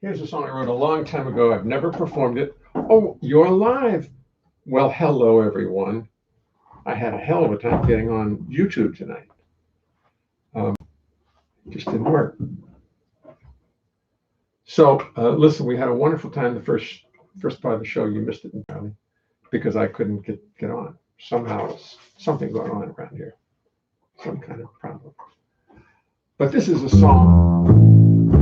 Here's a song I wrote a long time ago. I've never performed it. Oh, you're live. Well, hello, everyone. I had a hell of a time getting on YouTube tonight. It just didn't work. So, listen, we had a wonderful time the first part of the show. You missed it entirely because I couldn't get on. Somehow, there's something going on around here. Some kind of problem. But this is a song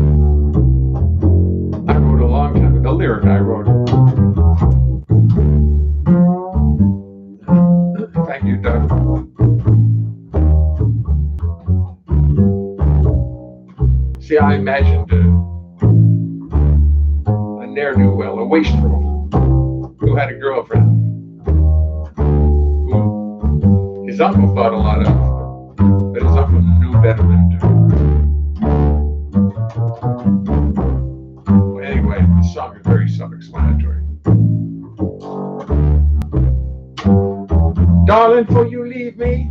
I wrote a long time ago. The lyric I wrote. Thank you, Doug. See, I imagined a ne'er-do-well, a wastrel, who had a girlfriend who his uncle thought a lot of, but his uncle knew better than to. Well, anyway, the song is very self-explanatory. Darling, before you leave me,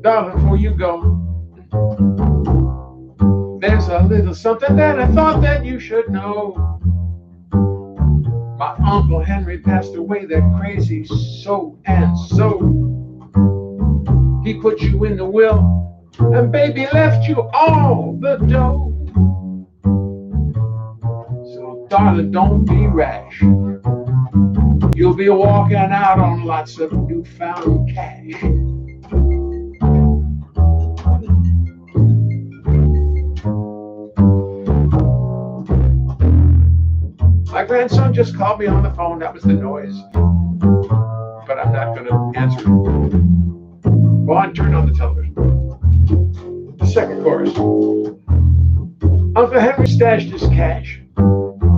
darling, before you go, there's a little something that I thought that you should know. My Uncle Henry passed away that crazy so and so. He put you in the will, and baby left you all the dough. So darling, don't be rash. You'll be walking out on lots of newfound cash. My grandson just called me on the phone. That was the noise. But I'm not going to answer it. Go on, turn on the television. The second chorus. Uncle Henry stashed his cash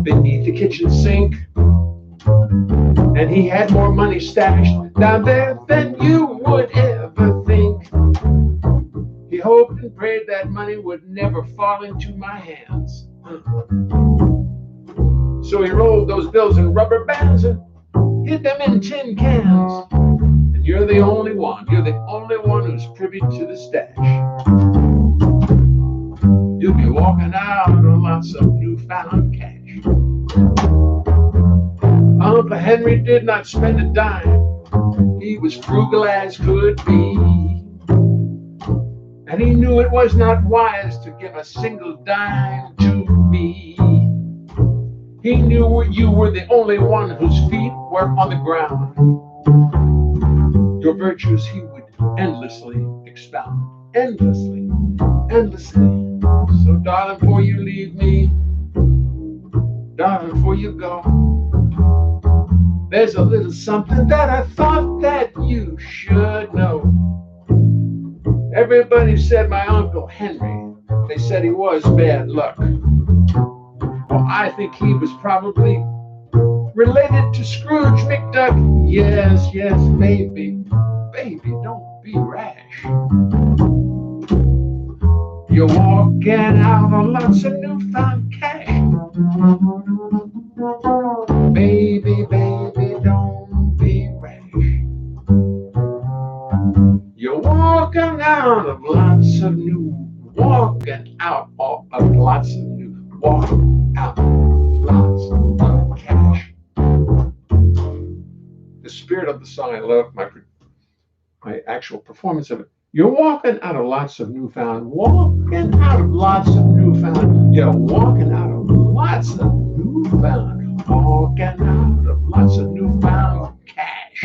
beneath the kitchen sink, and he had more money stashed down there than you would ever think. He hoped and prayed that money would never fall into my hands. So he rolled those bills in rubber bands and hid them in tin cans. And you're the only one who's privy to the stash. You'll be walking out on lots of newfound cash. Uncle Henry did not spend a dime. He was frugal as could be. And he knew it was not wise to give a single dime to me. He knew you were the only one whose feet were on the ground. Your virtues he would endlessly expound. Endlessly. So darling, before you leave me, darling, before you go, there's a little something that I thought that you should know. Everybody said my Uncle Henry, they said he was bad luck. Well, I think he was probably related to Scrooge McDuck. Yes, baby, don't be rash. You're walking out on lots of newfound cash. Baby, don't be rash. You're walking out of lots of cash. The spirit of the song, I love my actual performance of it. You're walking out of lots of newfound. You're walking out of lots of newfound. Walking out of lots of newfound cash.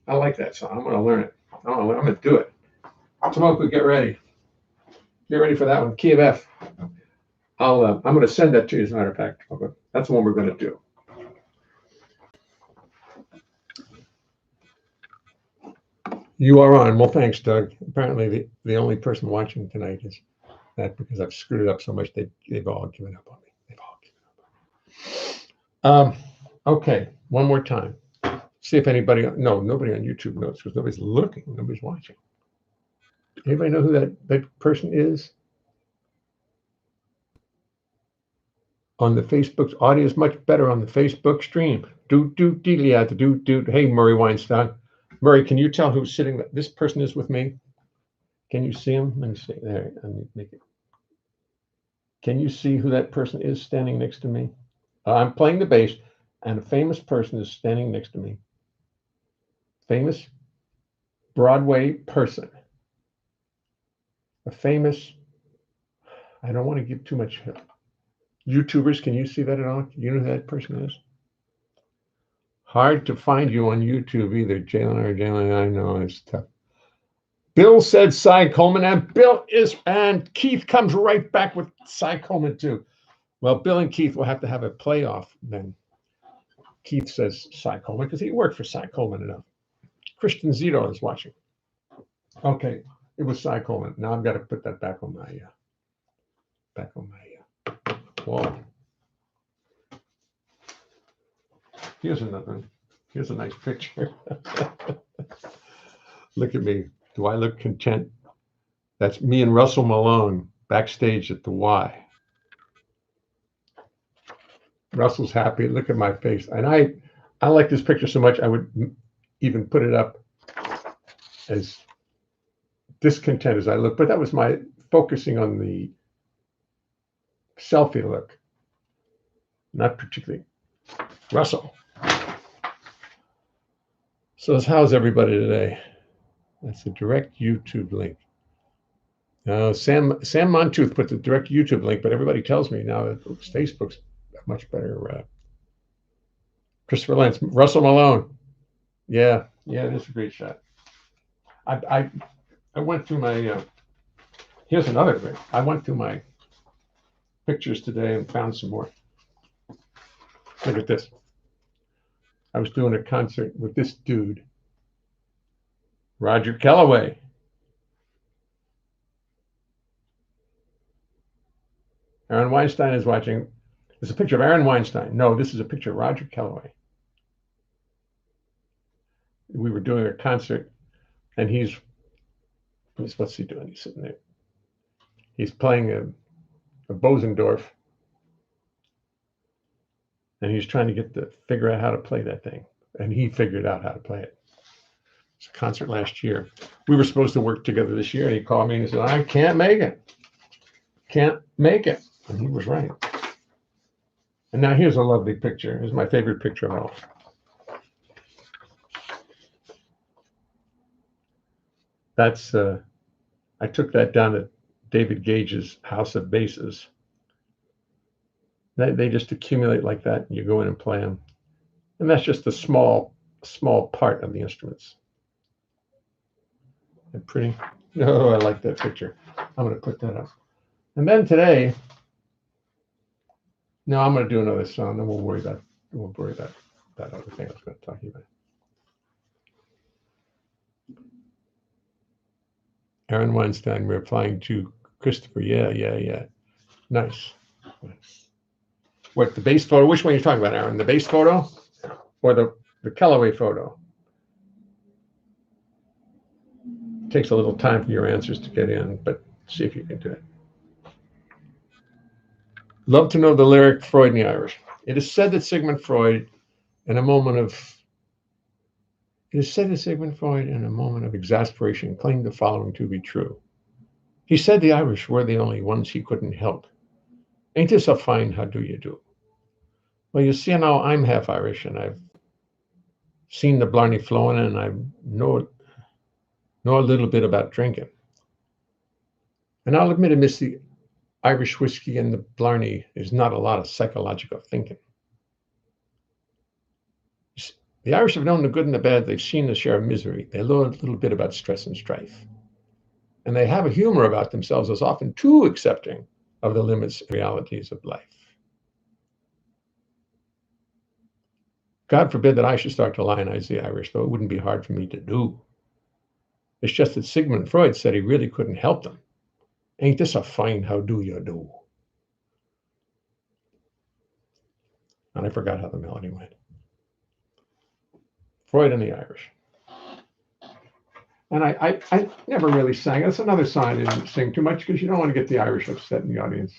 I like that song. I'm going to learn it. I'm going to do it. Tomoko, get ready. Get ready for that one. Key of F. I'm going to send that to you as a matter of fact. That's the one we're going to do. You are on. Well, thanks, Doug. Apparently, the only person watching tonight is that because I've screwed it up so much, they've all given up on me. Okay, one more time. See if nobody on YouTube knows because nobody's looking, nobody's watching. Anybody know who that person is? On the Facebook, audio is much better on the Facebook stream. Hey, Murray Weinstein. Murray, can you tell who's sitting? This person is with me. Can you see him? Let me see. There, let me make it. Can you see who that person is standing next to me? I'm playing the bass, and a famous person is standing next to me. Famous Broadway person. A famous, I don't want to give too much. YouTubers, can you see that at all? You know who that person is? Hard to find you on YouTube either, Jalen. I know it's tough. Bill said Cy Coleman, and Keith comes right back with Cy Coleman too. Well, Bill and Keith will have to have a playoff then. Keith says Cy Coleman because he worked for Cy Coleman enough. Christian Zito is watching. Okay, it was Cy Coleman. Now I've got to put that back on my wall. Here's another. Here's a nice picture. Look at me. Do I look content? That's me and Russell Malone backstage at the Y. Russell's happy. Look at my face. And I like this picture so much I would even put it up as discontent as I look. But that was my focusing on the selfie look. Not particularly. Russell. So how's everybody today? That's a direct YouTube link. Sam Montooth put the direct YouTube link, but everybody tells me now that Facebook's much better. Christopher Lentz, Russell Malone. Yeah, that's a great shot. I went through my. Here's another thing. I went through my pictures today and found some more. Look at this. I was doing a concert with this dude, Roger Kellaway. Aaron Weinstein is watching. There's a picture of Aaron Weinstein. No, this is a picture of Roger Kellaway. We were doing a concert, and what's he doing? He's sitting there. He's playing a Bosendorf, and he's trying to figure out how to play that thing. And he figured out how to play it. It's a concert last year. We were supposed to work together this year, and he called me and he said, I can't make it. Can't make it. And he was right. And now here's a lovely picture. Here's my favorite picture of all. That's, I took that down at David Gage's House of Basses. They just accumulate like that, and you go in and play them. And that's just a small part of the instruments. They're pretty. Oh, I like that picture. I'm going to put that up. And then today, no, I'm going to do another song. Then we'll worry about that other thing I was going to talk to you about. Aaron Weinstein replying to Christopher. Yeah. Nice. What, the bass photo? Which one are you talking about, Aaron? The bass photo or the Kellaway photo? It takes a little time for your answers to get in, but see if you can do it. Love to know the lyric Freud in the Irish. It is said that Sigmund Freud, in a moment of exasperation, claimed the following to be true. He said the Irish were the only ones he couldn't help. Ain't this a fine how do you do? Well, you see now I'm half Irish, and I've seen the Blarney flowing, and I know a little bit about drinking. And I'll admit, amidst the Irish whiskey and the Blarney, there's not a lot of psychological thinking. The Irish have known the good and the bad. They've seen the share of misery. They know a little bit about stress and strife. And they have a humor about themselves that's often too accepting of the limits and realities of life. God forbid that I should start to lionize the Irish, though it wouldn't be hard for me to do. It's just that Sigmund Freud said he really couldn't help them. Ain't this a fine how do you do? And I forgot how the melody went. Freud and the Irish. And I never really sang. That's another song I didn't sing too much because you don't want to get the Irish upset in the audience.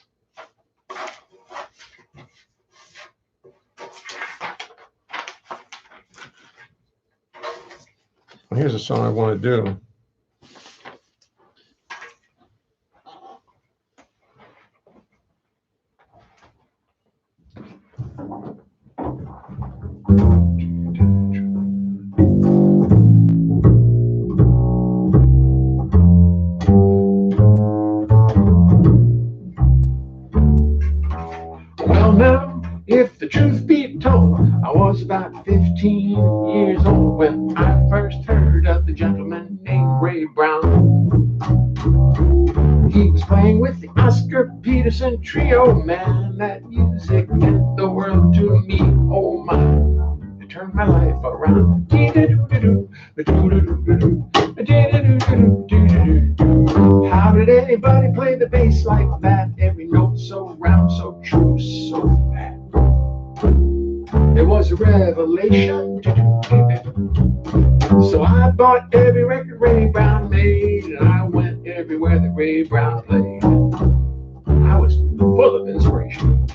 Well, here's a song I want to do. gentleman named Ray Brown. He was playing with the Oscar Peterson trio, man. That music meant the world to me. Oh my, it turned my life around. How did anybody play the bass like that? Every note so round, so true, so bad. It was a revelation. So I bought every record Ray Brown made, and I went everywhere that Ray Brown played. I was full of inspiration.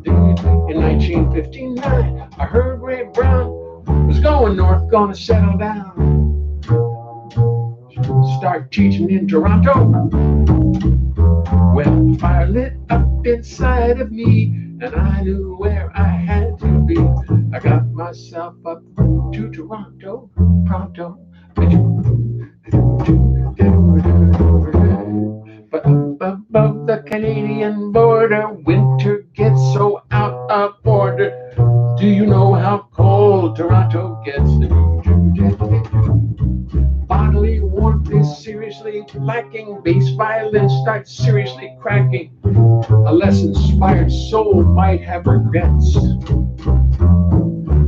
In 1959, I heard Ray Brown was going north, gonna settle down, start teaching in Toronto. Well, fire lit up inside of me, and I knew where I had to be. I got myself up to Toronto, pronto. But up above the Canadian border, winter gets so out of order. Do you know how cold Toronto gets? Bodily warmth is seriously lacking. Bass violin starts seriously cracking. A less inspired soul might have regrets.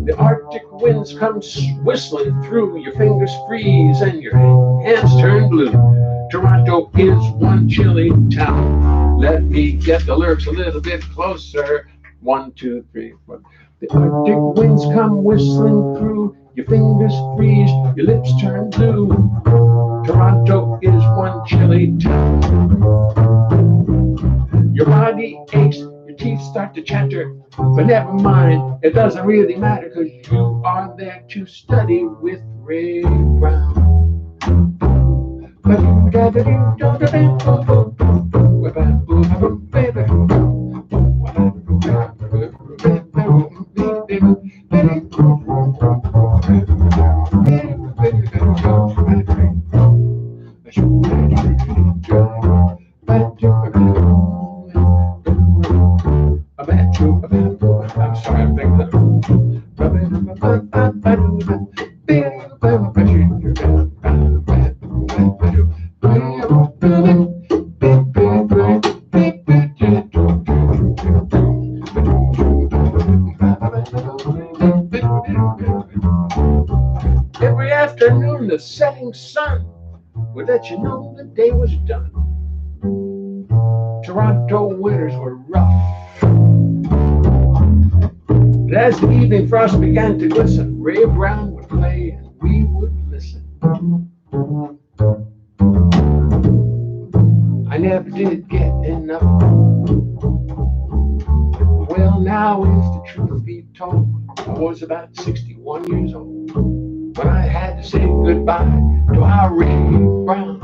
The Arctic winds come whistling through, your fingers freeze and your hands turn blue. Toronto is one chilly town. Let me get the lyrics a little bit closer. 1, 2, 3, 4. The Arctic winds come whistling through, your fingers freeze, your lips turn blue. Toronto is one chilly town. Your body aches, your teeth start to chatter, but never mind, it doesn't really matter, because you are there to study with Ray Brown. I'm sorry, I'm thinking every afternoon the setting sun would let you know the day was done. Toronto winters were rough. But as the evening frost began to glisten, Ray Brown would play and we would listen. I never did get enough. Well, now is the truth be told, I was about 61 years old when I had to say goodbye to our Ray Brown.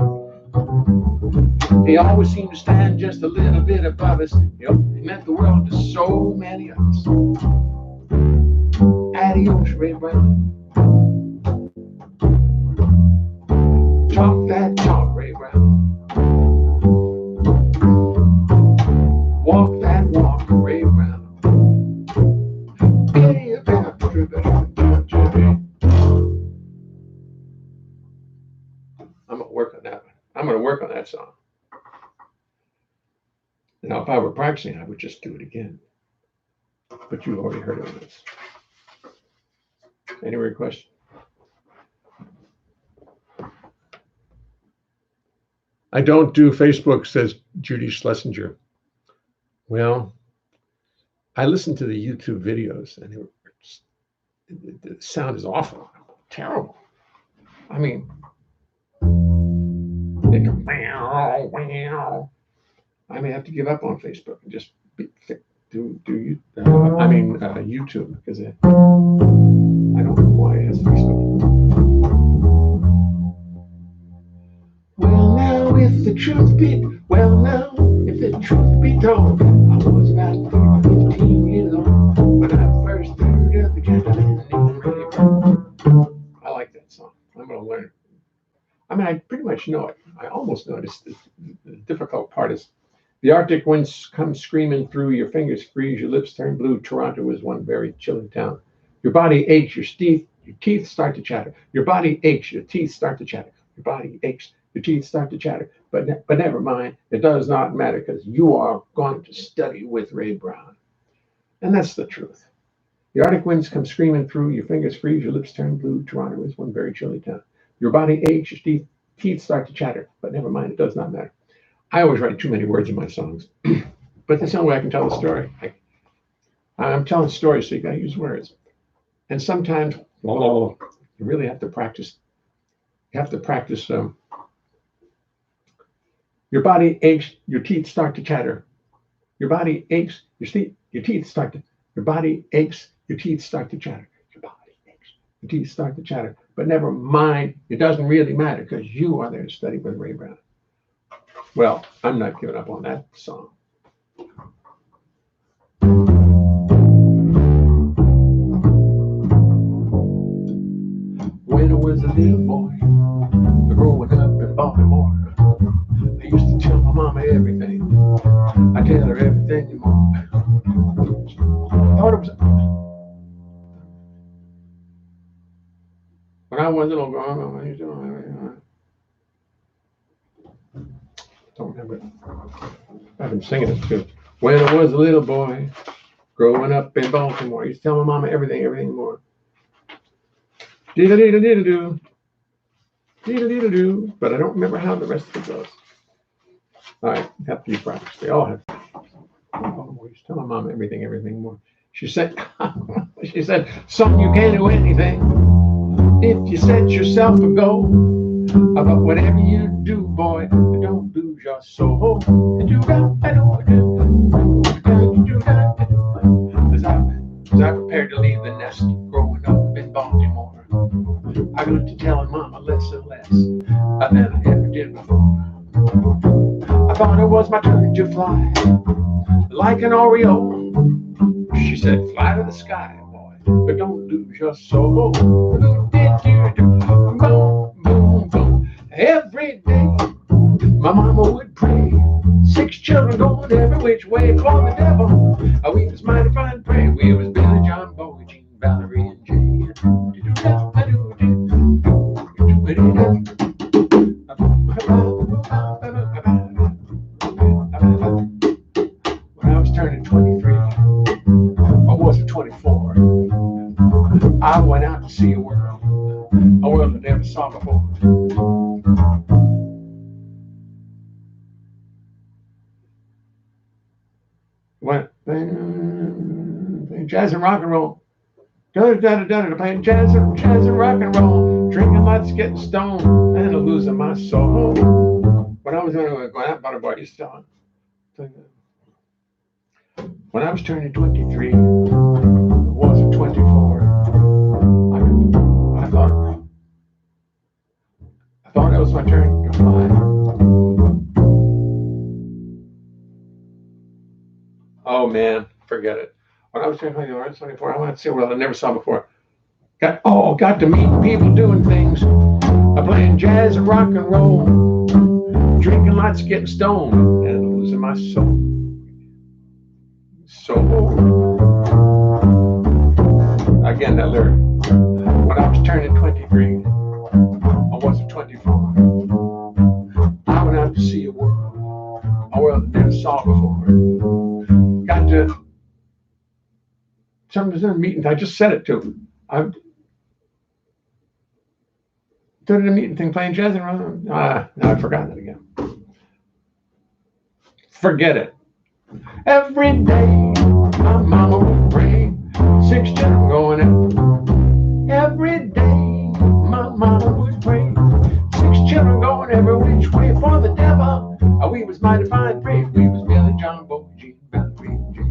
He always seemed to stand just a little bit above us. He meant the world to so many of us. Adios, Ray Brown. Talk that talk, Ray Brown. Walk that walk, Ray Brown. I'm gonna work on that one. I'm gonna work on that song. Now, if I were practicing, I would just do it again. But you've already heard of this. Any other question? I don't do Facebook, says Judy Schlesinger. Well, I listened to the YouTube videos, and the sound is awful, terrible. I mean, they go, wow, wow. I may have to give up on Facebook and just do YouTube, because I don't know why it has Facebook. Well, now if the truth be told, I was about 15 years old when I first heard of the gentleman named Ray Brown. I like that song. I'm going to learn it. I mean, I pretty much know it. I almost know it. The difficult part is the Arctic winds come screaming through, your fingers freeze, your lips turn blue. Toronto is one very chilly town. Your body aches, your your teeth start to chatter. Your body aches, your teeth start to chatter. Your body aches, your teeth start to chatter. But never mind, it does not matter because you are going to study with Ray Brown. And that's the truth. The Arctic winds come screaming through, your fingers freeze, your lips turn blue. Toronto is one very chilly town. Your body aches, your teeth start to chatter, but never mind, it does not matter. I always write too many words in my songs, but that's the only way I can tell the story. I'm telling stories, so you got to use words. And sometimes you really have to practice. You have to practice. Your body aches, your teeth start to chatter. Your body aches, your teeth start to. Your body aches, your teeth start to chatter. Your body aches, your teeth start to chatter. But never mind, it doesn't really matter because you are there to study with Ray Brown. Well, I'm not giving up on that song. When I was a little boy, growing up in Baltimore, I used to tell my mama everything. I tell her everything and more. I thought it was when I was a little girl. I used to, don't remember it. I've been singing it too. When I was a little boy, growing up in Baltimore, I used to tell my mama everything and more. Diddle-diddle-diddle-doo. Diddle-diddle-doo. But I don't remember how the rest of it goes. All right, have to be practiced. They all have to. Oh, I used to tell my mama everything and more. She said, son, you can't do anything if you set yourself a goal. But whatever you do, boy, don't lose your soul. As I prepared to leave the nest, growing up in Baltimore, I got to telling mama less and less than I ever did before. I thought it was my turn to fly, like an Oreo. She said, fly to the sky, boy, but don't lose your soul. Boom, boom, boom. Every day, my mama would pray. 6 children going every which way for the devil. We was mighty fine prey. We was Billy, John, Boy, Jean, Valerie, and Jay. When I was turning 23, or was it 24, I went out to see a world I never saw before. What? Jazz and rock and roll. Playing jazz and rock and roll. Drinking lots, getting stoned, and losing my soul. When I was going out about a bar, I used to tell him. When I was turning 23, wasn't 24. I thought it was my turn to fly. Oh man, forget it. When I was turning 24, I wanted to see a world I never saw before. Got to meet people doing things. Playing jazz and rock and roll. Drinking lots, getting stoned, and losing my soul. Again, that lyric. When I was turning 23, I wasn't 24. I went out to see a world I never saw before. Got to some of the meetings. I just said it too. I did a meeting thing playing jazz and rock. Now I've forgotten it again. Forget it. Every day, my mama would pray. 6 children going out. Every day, my mama would pray. 6 children going every which way for the devil. We was mighty fine prey. We was Billy, John, Boy, Jean, Valerie, and Jay.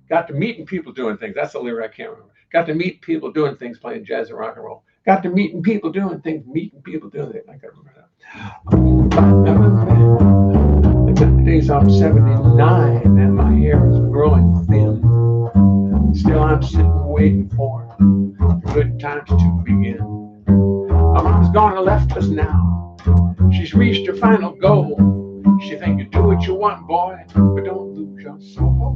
Got to meeting people doing things. That's the lyric I can't remember. Got to meet people doing things, playing jazz and rock and roll. Got to meeting people doing things, meeting people doing things. I can't remember that. I got the days I'm 79 and my hair is growing thin. Still I'm sitting waiting for the good times to begin. My mom's gone and left us now. She's reached her final goal. She think you do what you want, boy, but don't lose your soul.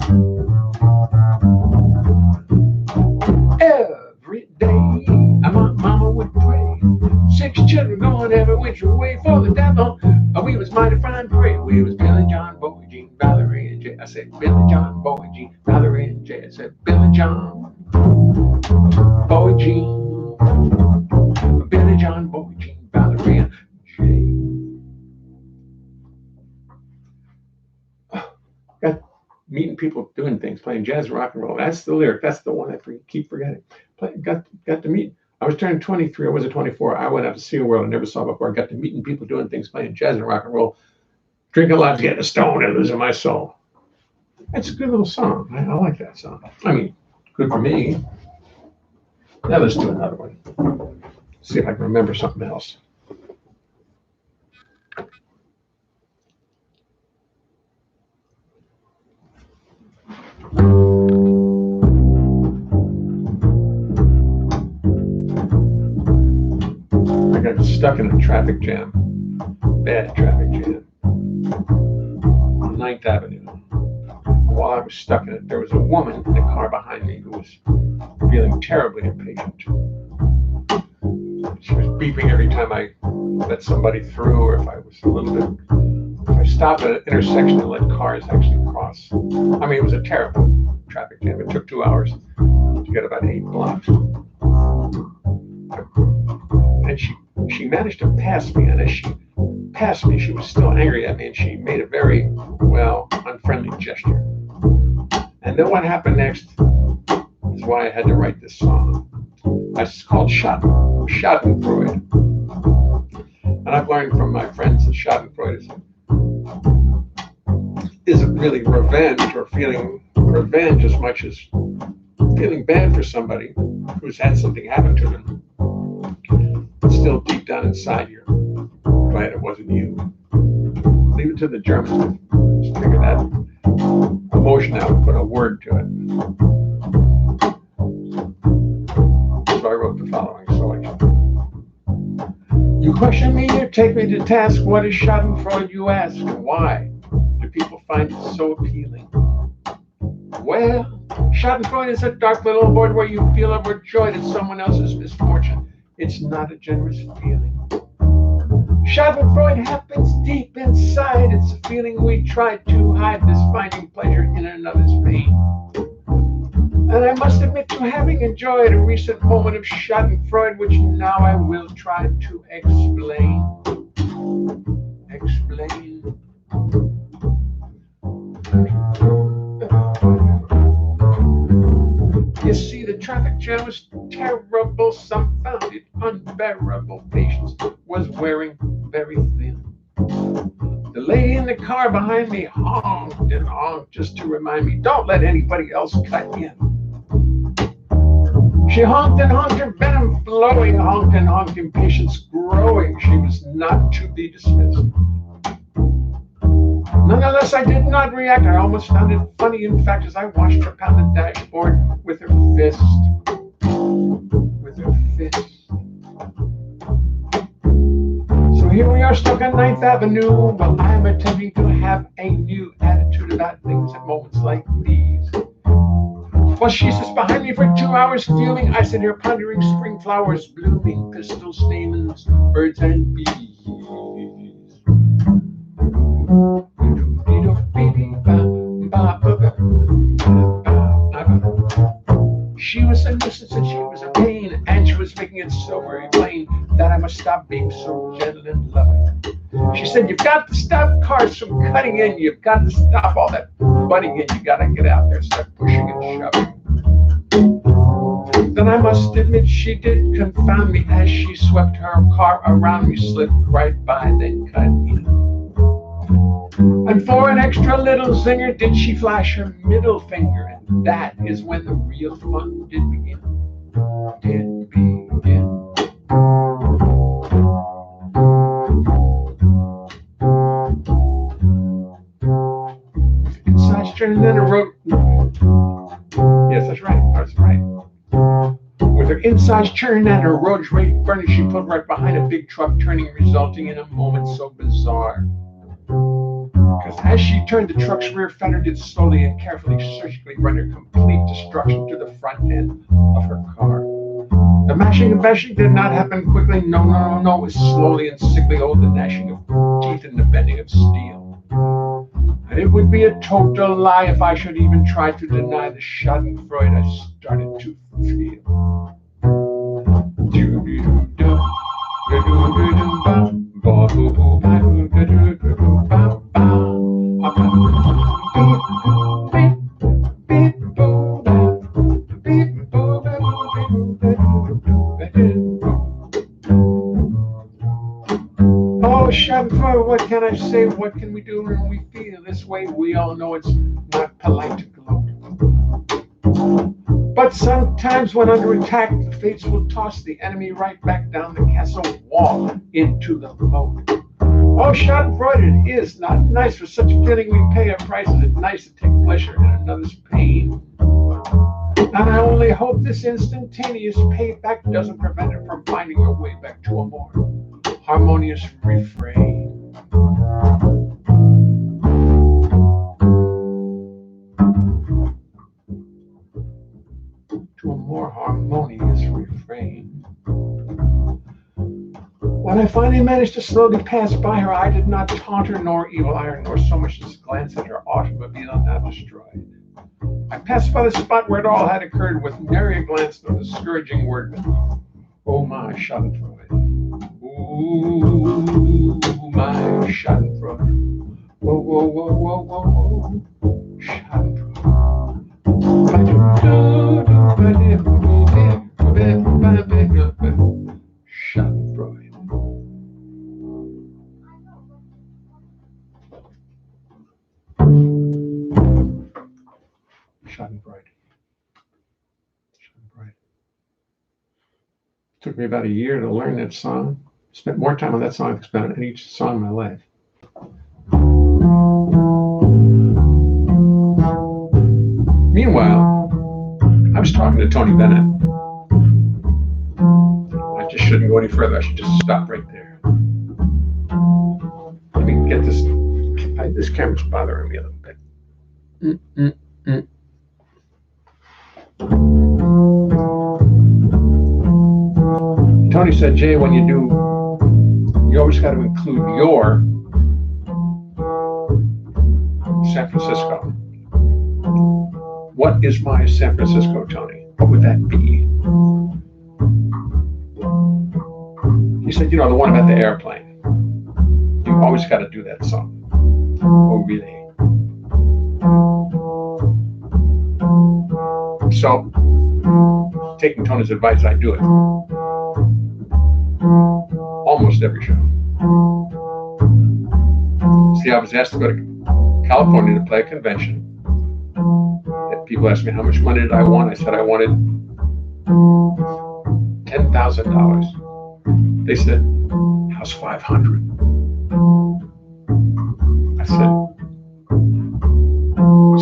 should have gone every which way for the devil. We was mighty fine prey. We was Billy John, Boy Jean, Valerie, and Jay. I said Billy John, Boy Jean, Valerie, and Jay. I said Billy John, Boy Jean, Billy John, Boy Jean, Valerie, and Jay. Got meeting people, doing things, playing jazz, rock and roll. That's the lyric. That's the one I keep forgetting. Got to meet. I was turning 23. I was 24. I went out to see a world I never saw before. I got to meeting people, doing things, playing jazz and rock and roll, drinking lots, getting stoned, and losing my soul. That's a good little song. I like that song. I mean, good for me. Now let's do another one. See if I can remember something else. I got stuck in a traffic jam, bad traffic jam, on 9th Avenue. While I was stuck in it, there was a woman in the car behind me who was feeling terribly impatient. She was beeping every time I let somebody through, or if I was a little bit, if I stopped at an intersection and let cars actually cross. I mean, it was a terrible traffic jam. It took 2 hours to get about 8 blocks. And she managed to pass me, and as she passed me, she was still angry at me, and she made a very, well, unfriendly gesture. And then what happened next is why I had to write this song. It's called Schadenfreude. And I've learned from my friends that Schadenfreude isn't really revenge, or feeling revenge as much as feeling bad for somebody who's had something happen to them. But still deep down inside, you're glad it wasn't you. Leave it to the Germans to figure that emotion out and put a word to it. So I wrote the following selection. You question me, you take me to task. What is Schadenfreude, you ask? Why do people find it so appealing? Well, Schadenfreude is a dark little void where you feel overjoyed at someone else's misfortune. It's not a generous feeling. Schadenfreude happens deep inside. It's a feeling we try to hide, this finding pleasure in another's pain. And I must admit to having enjoyed a recent moment of Schadenfreude, which now I will try to explain. You see, the traffic jam was terrible. Some found it unbearable. Patience was wearing very thin. The lady in the car behind me honked and honked just to remind me, don't let anybody else cut in. She honked and honked, her venom flowing, honked and honked, impatience growing. She was not to be dismissed. Nonetheless, I did not react. I almost found it funny, in fact, as I watched her pound the dashboard with her fist. So here we are, stuck on 9th Avenue, while I am attempting to have a new attitude about things at moments like these. While she sits behind me for 2 hours fuming, I sit here pondering spring flowers blooming, pistil stamens, birds and bees. She was a nuisance and she was a pain, and she was making it so very plain that I must stop being so gentle and loving. She said, you've got to stop cars from cutting in, you've got to stop all that butting in, you got to get out there, start pushing and shoving. Then I must admit she did confound me as she swept her car around me, slipped right by, then cut in. And for an extra little zinger did she flash her middle finger, and that is when the real fun did begin. Inside turning in a road. Yes, that's right. With her insides churned and her rotors rate furnished, she pulled right behind a big truck, turning, resulting in a moment so bizarre. Because as she turned, the truck's rear fender did slowly and carefully, surgically render complete destruction to the front end of her car. The The mashing and bashing did not happen quickly. No, no, no, no. It was slowly and sickly. Oh, the gnashing of teeth and the bending of steel. And it would be a total lie if I should even try to deny the schadenfreude I started to feel. Oh, schadenfreude, what can I say? What can we do when we feel this way? We all know it's not polite to gloat. But sometimes when under attack, the fates will toss the enemy right back down the castle wall into the moat. Oh, schadenfreude, it is not nice. For such a feeling we pay a price. Is it nice to take pleasure in another's pain? And I only hope this instantaneous payback doesn't prevent it from finding a way back to a more harmonious refrain. To a more harmonious refrain. When I finally managed to slowly pass by her, I did not taunt her nor evil eye her, nor so much as glance at her automobile now destroyed. I passed by the spot where it all had occurred with nary a glance nor the scourging word, but oh my schadenfreude. Ooh, my schadenfreude. Whoa, whoa, whoa, whoa, whoa, whoa. Schadenfreude. Schadenfreude. Schadenfreude. Schadenfreude. Took me about a year to learn that song. Spent more time on that song than I spent on each song in my life. Meanwhile, I was talking to Tony Bennett. I just shouldn't go any further. I should just stop right there. Let me get this. This camera's bothering me a little bit. Tony said, Jay, when you do, you always got to include your San Francisco. What is my San Francisco, Tony? What would that be? He said, you know, the one about the airplane. You always got to do that song. Oh, really? So, taking Tony's advice, I do it. Almost every show. See, I was asked to go to California to play a convention. People asked me how much money did I want. I said I wanted $10,000. They said, how's 500? I said,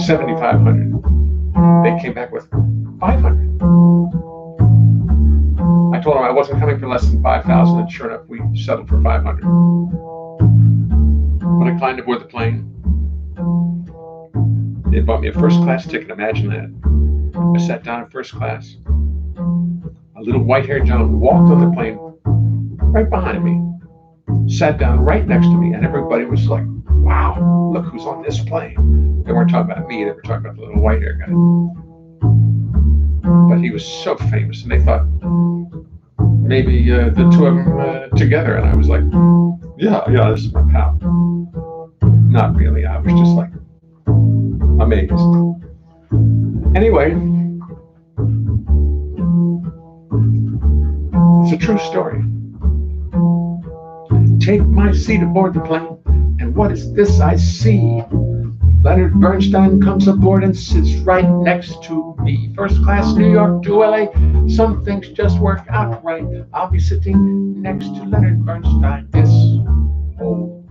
7,500. They came back with 500. I told them I wasn't coming for less than 5,000, and sure enough, we settled for 500. When I climbed aboard the plane, they bought me a first-class ticket. Imagine that. I sat down in first class. A little white-haired gentleman walked on the plane right behind me, sat down right next to me, and everybody was like, wow, look who's on this plane. They weren't talking about me, they were talking about the little white-haired guy. But he was so famous, and they thought maybe the two of them together, and I was like, yeah, this is my pal. Not really, I was just like, amazed. Anyway, it's a true story. Take my seat aboard the plane, and what is this I see? Leonard Bernstein comes aboard and sits right next to me. First class New York to LA, some things just work out right. I'll be sitting next to Leonard Bernstein this whole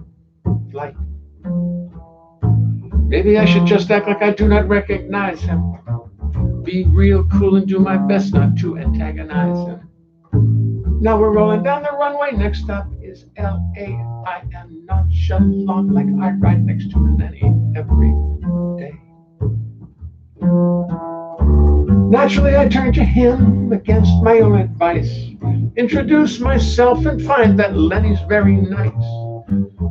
flight. Maybe I should just act like I do not recognize him. Be real cool and do my best not to antagonize him. Now we're rolling down the runway. Next stop is LA. I am nonchalant like I ride next to Lenny every day. Naturally, I turned to him against my own advice. Introduce myself and find that Lenny's very nice.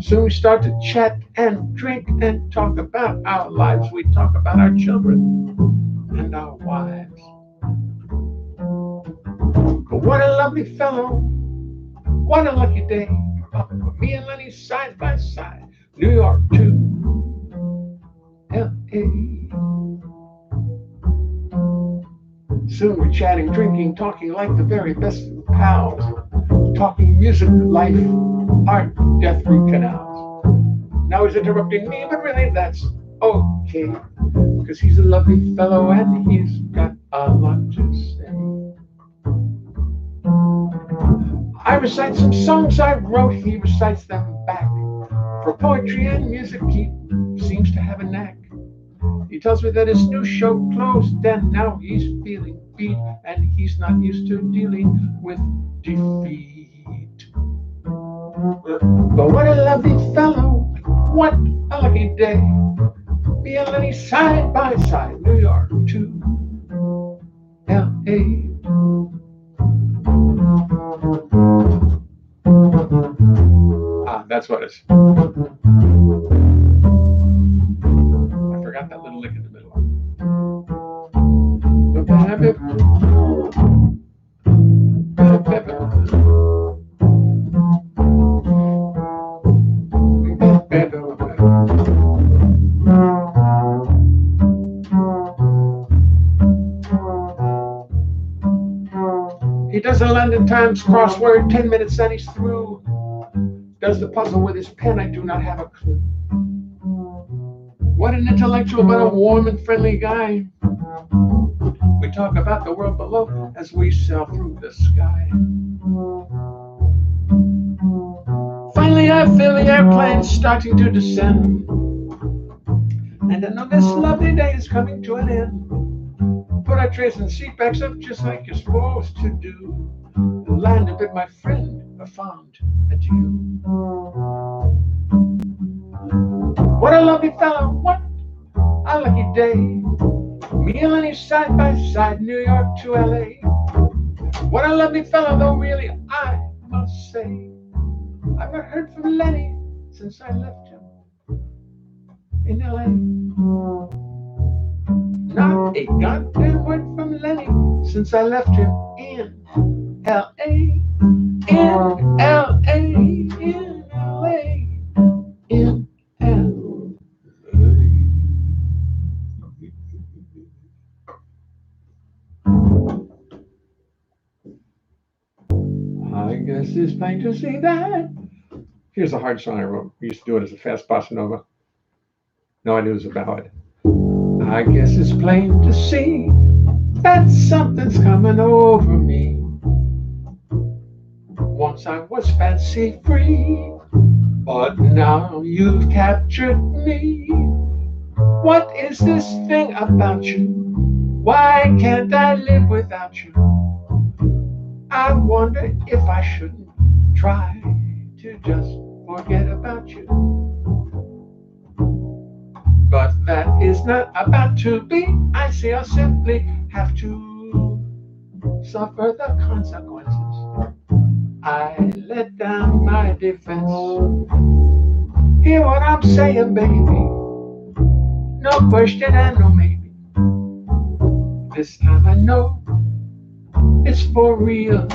Soon we start to chat and drink and talk about our lives. We talk about our children and our wives. But what a lovely fellow. What a lucky day. Me and Lenny side by side. New York to L.A. Soon we're chatting, drinking, talking like the very best of pals. Talking music, life, art, death, root canals. Now he's interrupting me, but really that's okay. Because he's a lovely fellow and he's got a lot to say. I recite some songs I wrote, he recites them back. For poetry and music, he seems to have a knack. He tells me that his new show closed and now he's feeling beat and he's not used to dealing with defeat. But what a lovely fellow, what a lucky day. Me and Lenny side by side, New York to L.A. That's what it's. I forgot that little lick in the middle. He does a London Times crossword, 10 minutes and he's through. Does the puzzle with his pen, I do not have a clue. What an intellectual, but a warm and friendly guy. We talk about the world below as we sail through the sky. Finally, I feel the airplane starting to descend. And I know this lovely day is coming to an end. Put our trays and seat backs up just like you're supposed to do. And land a bit, my friend, a fond adieu. What a lovely fellow, what a lucky day. Me and Lenny side by side, New York to L.A. What a lovely fellow, though really I must say, I've not heard from Lenny since I left him in L.A. Not a goddamn word from Lenny since I left him in L.A. In L.A. In L.A. In L.A. I guess it's plain to see that. Here's a hard song I wrote. We used to do it as a fast bossa nova. No, I knew it was a ballad. I guess it's plain to see that something's coming over me. Once I was fancy free, but now you've captured me. What is this thing about you? Why can't I live without you? I wonder if I shouldn't try to just forget about you. But that is not about to be. I see I'll simply have to suffer the consequences. I let down my defense. Hear what I'm saying, baby. No question and no maybe. This time I know it's for real.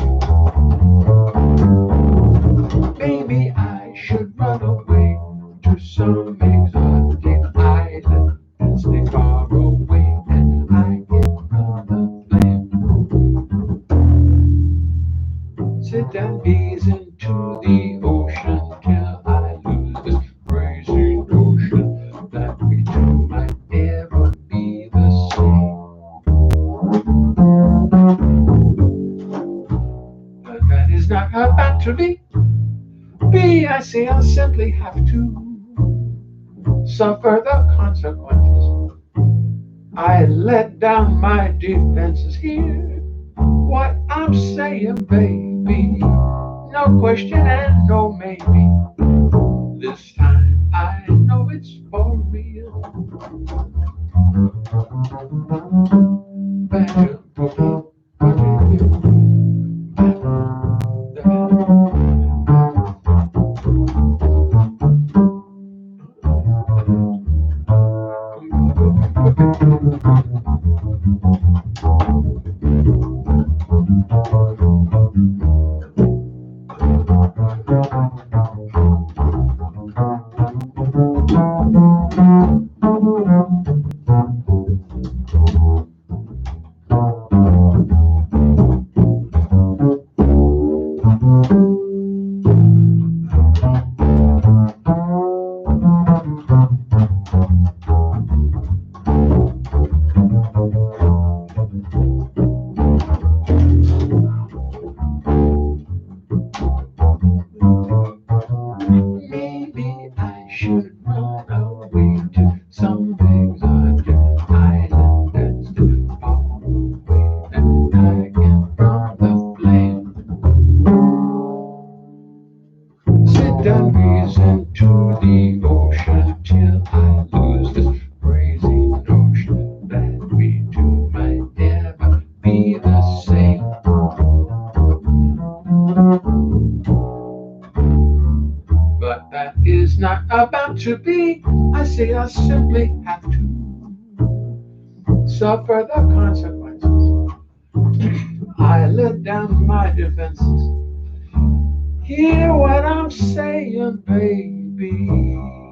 Maybe I should run away to some exotic island and stay far away and I get from the flame. Sit and gaze into the ocean till I lose this crazy notion that we two might ever be the same. But that is not about to be. I see I'll simply have to suffer the consequences. I let down my defenses. Hear what I'm saying, baby. No question and no maybe. This time I know it's for real. Maybe I should run away to some exotic island that's too far away and I can from the flame. Sit and gaze into the ocean till I lose this crazy notion that we two might never be the same. But that is not about to be. I say I simply have to suffer the consequences. I let down my defenses. Hear what I'm saying, baby.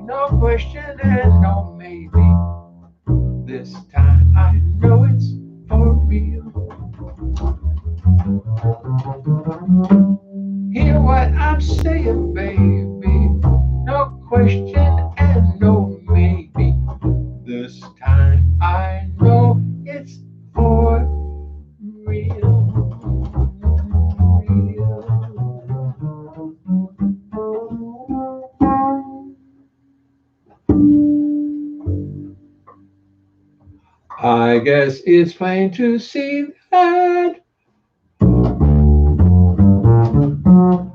No question and no maybe. This time I know it's for real. Hear what I'm saying, baby. No question and no maybe. This time I know it's for real. I guess it's plain to see that.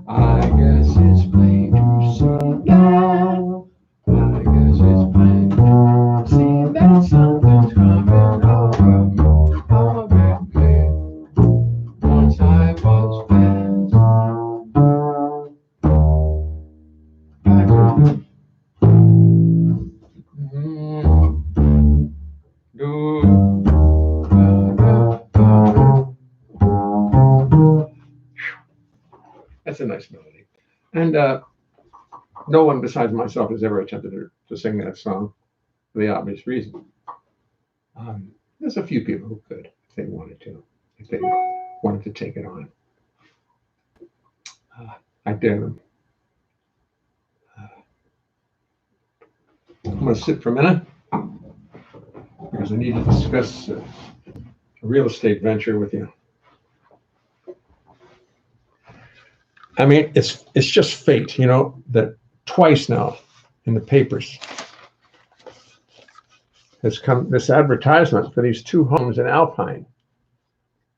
I guess it's plain to see that. I guess it's plain to see that something's coming over me. Once I was fast. That's a nice melody. And no one besides myself has ever attempted to sing that song for the obvious reason. There's a few people who could if they wanted to, if they wanted to take it on. I dare them. I'm going to sit for a minute because I need to discuss a real estate venture with you. I mean, it's just fate, you know, that twice now in the papers has come this advertisement for these two homes in Alpine.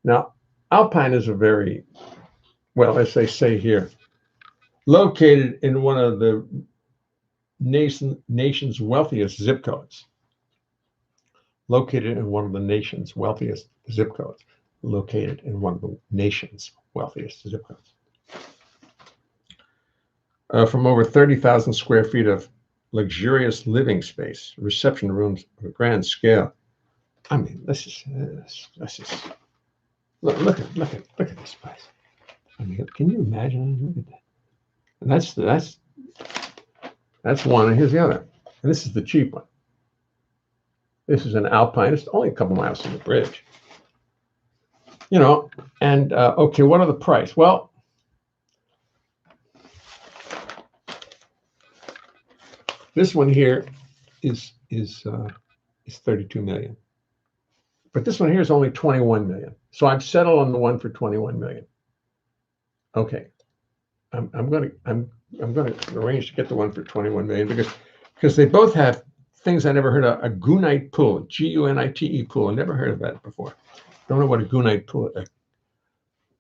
Now, Alpine is a very, well, as they say here, located in one of the nation's wealthiest zip codes. Located in one of the nation's wealthiest zip codes. Located in one of the nation's wealthiest zip codes. From over 30,000 square feet of luxurious living space, reception rooms of a grand scale. I mean, this is look at this place. I mean, can you imagine? Look at that. And that's one, and here's the other. And this is the cheap one. This is an Alpine. It's only a couple miles from the bridge. You know, and okay, what are the price? Well, this one here is 32 million. But this one here is only 21 million. So I've settled on the one for 21 million. Okay. I'm going to arrange to get the one for 21 million because they both have things I never heard of. A gunite pool, Gunite pool. I never heard of that before. Don't know what a gunite pool is.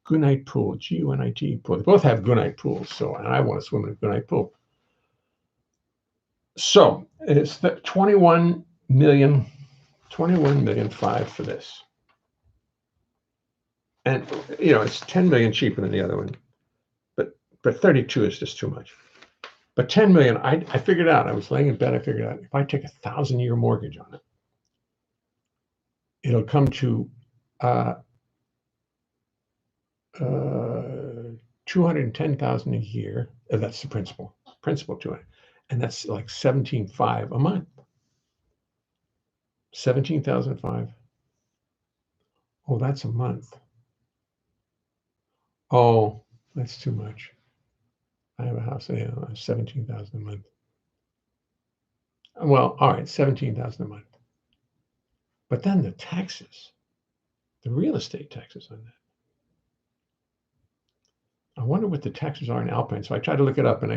Gunite pool, Gunite pool. They both have gunite pools. So, and I want to swim in a gunite pool. So it's 21 million 5 for this. And you know, it's 10 million cheaper than the other one, but 32 is just too much. But 10 million, I figured out. I was laying in bed. I figured out if I take 1,000-year mortgage on it, it'll come to uh, 210,000 a year. That's the principal. Principal to it, and that's like 17.5 a month. 17,005. Oh, that's a month. Oh, that's too much. I have a house, 17,000 a month. Well, all right, 17,000 a month. But then the taxes, the real estate taxes on that. I wonder what the taxes are in Alpine. So I tried to look it up, and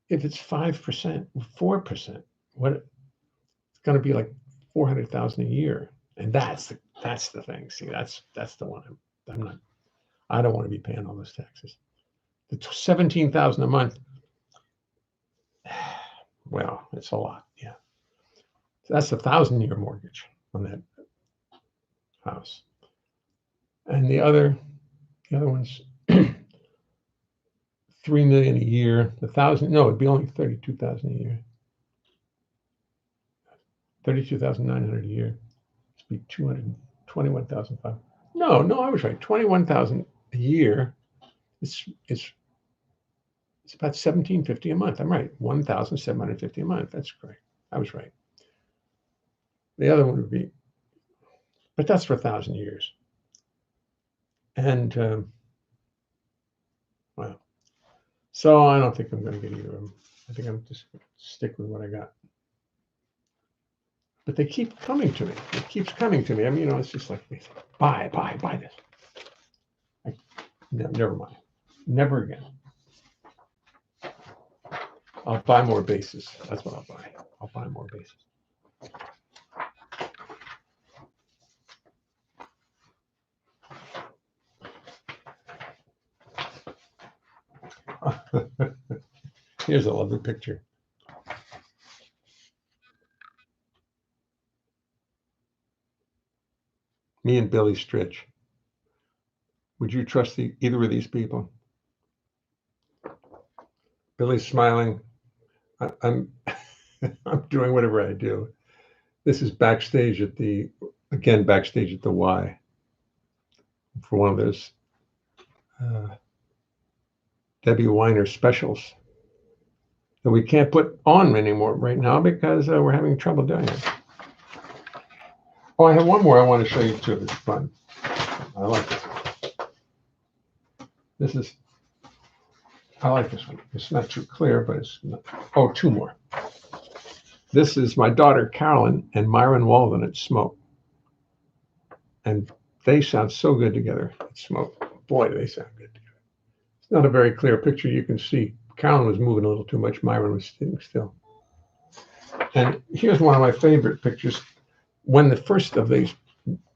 if it's 5%, 4%, what it's going to be like 400,000 a year, and that's the thing. See, that's the one I'm not. I don't want to be paying all those taxes. The 17,000 a month. Well, it's a lot. Yeah, so that's 1,000-year mortgage on that house, and the other ones. 3 million a year, 1,000. No, it'd be only 32,000 a year. 32,900 a year. It'd be 221,500. No, I was right. 21,000 a year. It's about 1,750 a month. I'm right. 1,750 a month. That's great. I was right. The other one would be, but that's for 1,000 years. And well, so I don't think I'm going to get either of them. I think I'm just going to stick with what I got. But they keep coming to me. It keeps coming to me. I mean, it's just like, buy this. No, never mind. Never again. I'll buy more bases. That's what I'll buy. I'll buy more bases. Here's a lovely picture. Me and Billy Stritch. Would you trust either of these people? Billy's smiling. I'm doing whatever I do. This is backstage at the Y for one of those Debbie Weiner specials that we can't put on anymore right now because we're having trouble doing it. Oh, I have one more I want to show you too. It's fun. I like this one. I like this one. It's not too clear, but it's not. Oh, two more. This is my daughter Carolyn and Myron Walden at Smoke, and they sound so good together at Smoke. Boy, do they sound good together. It's not a very clear picture. You can see Carolyn was moving a little too much. Myron was sitting still. And here's one of my favorite pictures. When the first of these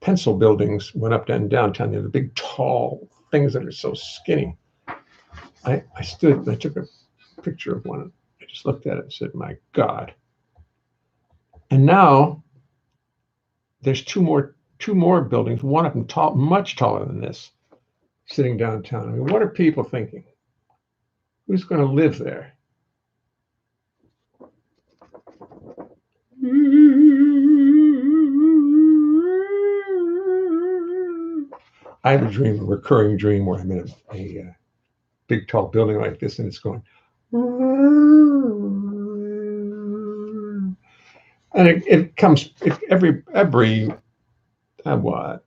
pencil buildings went up downtown, the big, tall things that are so skinny. I stood and I took a picture of one. I just looked at it and said, my God. And now there's two more buildings, one of them tall, much taller than this, sitting downtown. I mean, what are people thinking? Who's going to live there? I have a recurring dream where I'm in a big, tall building like this, and it's going. And it comes every what?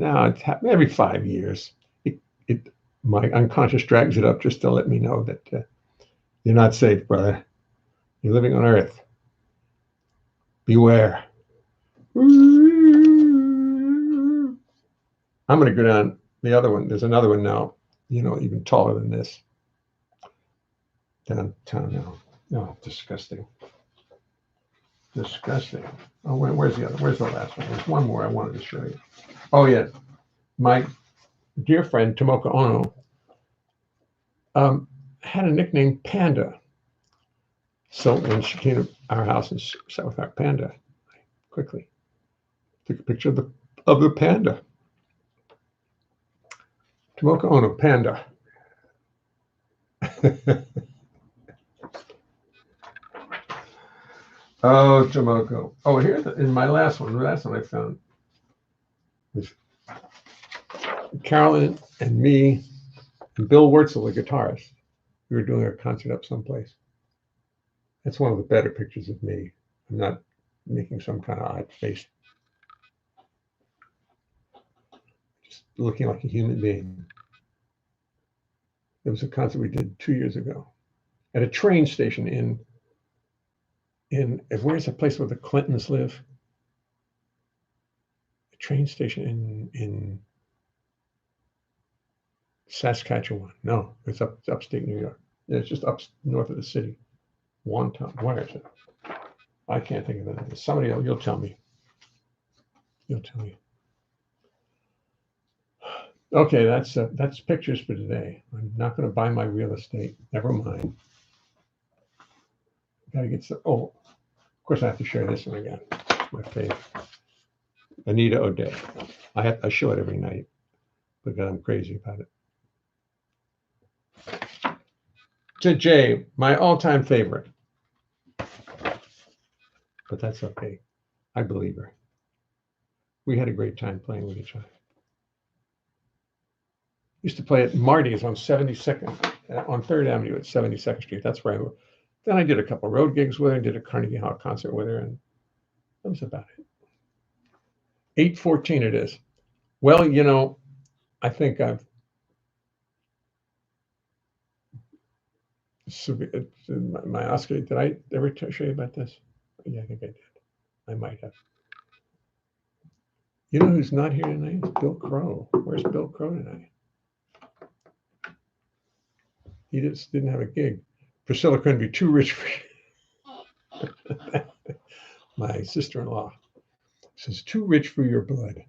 Now it's every 5 years. My unconscious drags it up just to let me know that you're not safe, brother. You're living on Earth. Beware. I'm going to go down the other one. There's another one now, even taller than this. Downtown now. No, disgusting. Disgusting. Oh, where's the other? Where's the last one? There's one more I wanted to show you. Oh, yeah. My dear friend, Tomoka Ono, had a nickname, Panda. So when she came to our house and sat with our panda, I quickly took a picture of the panda. Tomoko Ono, Panda. Oh, Tomoko. Oh, here's in my last one. The last one I found was Carolyn and me and Bill Wurtzel, the guitarist. We were doing a concert up someplace. That's one of the better pictures of me. I'm not making some kind of odd face. Just looking like a human being. It was a concert we did 2 years ago at a train station in where's the place where the Clintons live? A train station in Saskatchewan. No, it's upstate New York. It's just up north of the city. Wonton. Where is it? I can't think of it. Somebody else, you'll tell me. You'll tell me. Okay, that's pictures for today. I'm not going to buy my real estate. Never mind. Got to get some. Oh, of course I have to share this one again. My favorite. Anita O'Day. I show it every night because I'm crazy about it. To Jay, my all-time favorite. But that's okay. I believe her. We had a great time playing with each other. Used to play at Marty's on 72nd, on 3rd Avenue at 72nd Street. That's where I moved. Then I did a couple road gigs with her, did a Carnegie Hall concert with her, and that was about it. 8:14 it is. Well, you know, I think I've my Oscar. Did I ever show you about this? Yeah, I think I did. I might have. You know who's not here tonight? It's Bill Crow. Where's Bill Crow tonight? He just didn't have a gig. Priscilla couldn't be too rich for you. My sister-in-law says, too rich for your blood.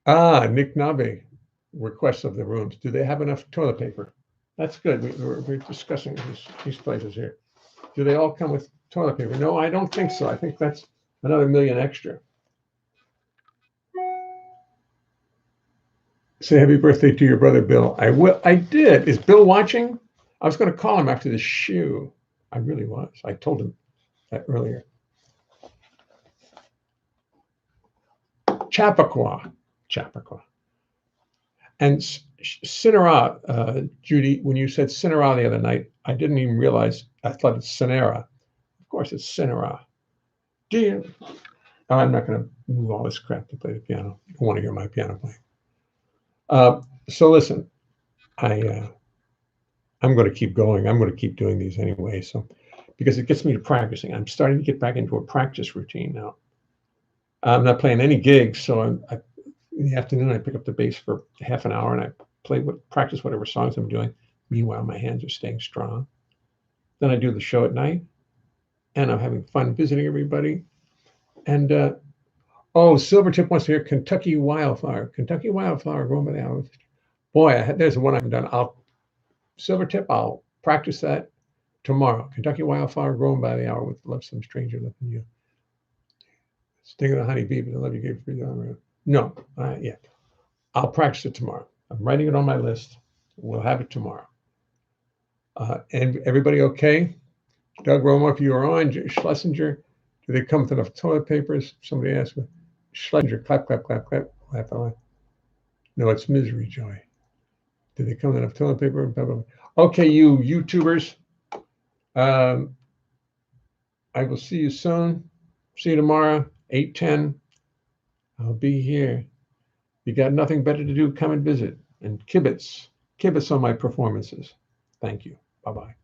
Ah, Nick Nabe, requests of the rooms. Do they have enough toilet paper? That's good. We're discussing these places here. Do they all come with toilet paper? No, I don't think so. I think that's another million extra. Say happy birthday to your brother, Bill. I will. I did. Is Bill watching? I was going to call him after the shoe. I really was. I told him that earlier. Chappaqua. And Cinera, Judy, when you said Cinera the other night, I didn't even realize. I thought it's Cinera. Of course, it's Cinera. Do you? Oh, I'm not going to move all this crap to play the piano. You don't want to hear my piano playing. So listen, I'm going to keep going. I'm going to keep doing these anyway. So, because it gets me to practicing. I'm starting to get back into a practice routine now. I'm not playing any gigs, so in the afternoon I pick up the bass for half an hour and I practice whatever songs I'm doing. Meanwhile, my hands are staying strong. Then I do the show at night, and I'm having fun visiting everybody. And Silvertip wants to hear Kentucky Wildflower. Kentucky Wildflower, going by the hour. Boy, there's one I haven't done. Silvertip, I'll practice that tomorrow. Kentucky Wildflower, growing by the hour with Love Some Stranger Loving You. Sting of the Honeybee, but I love you gave for you. No, yeah. I'll practice it tomorrow. I'm writing it on my list. We'll have it tomorrow. And everybody okay? Doug Romoff, you are on. Schlesinger, do they come with enough toilet papers? Somebody asked me. Schlesinger, clap, clap, clap, clap. Laugh on. No, it's Misery Joy. Do they come with enough toilet paper? Blah, blah, blah. Okay, you YouTubers. I will see you soon. See you tomorrow, 8:10. I'll be here. You got nothing better to do, come and visit and kibitz on my performances. Thank you. Bye-bye.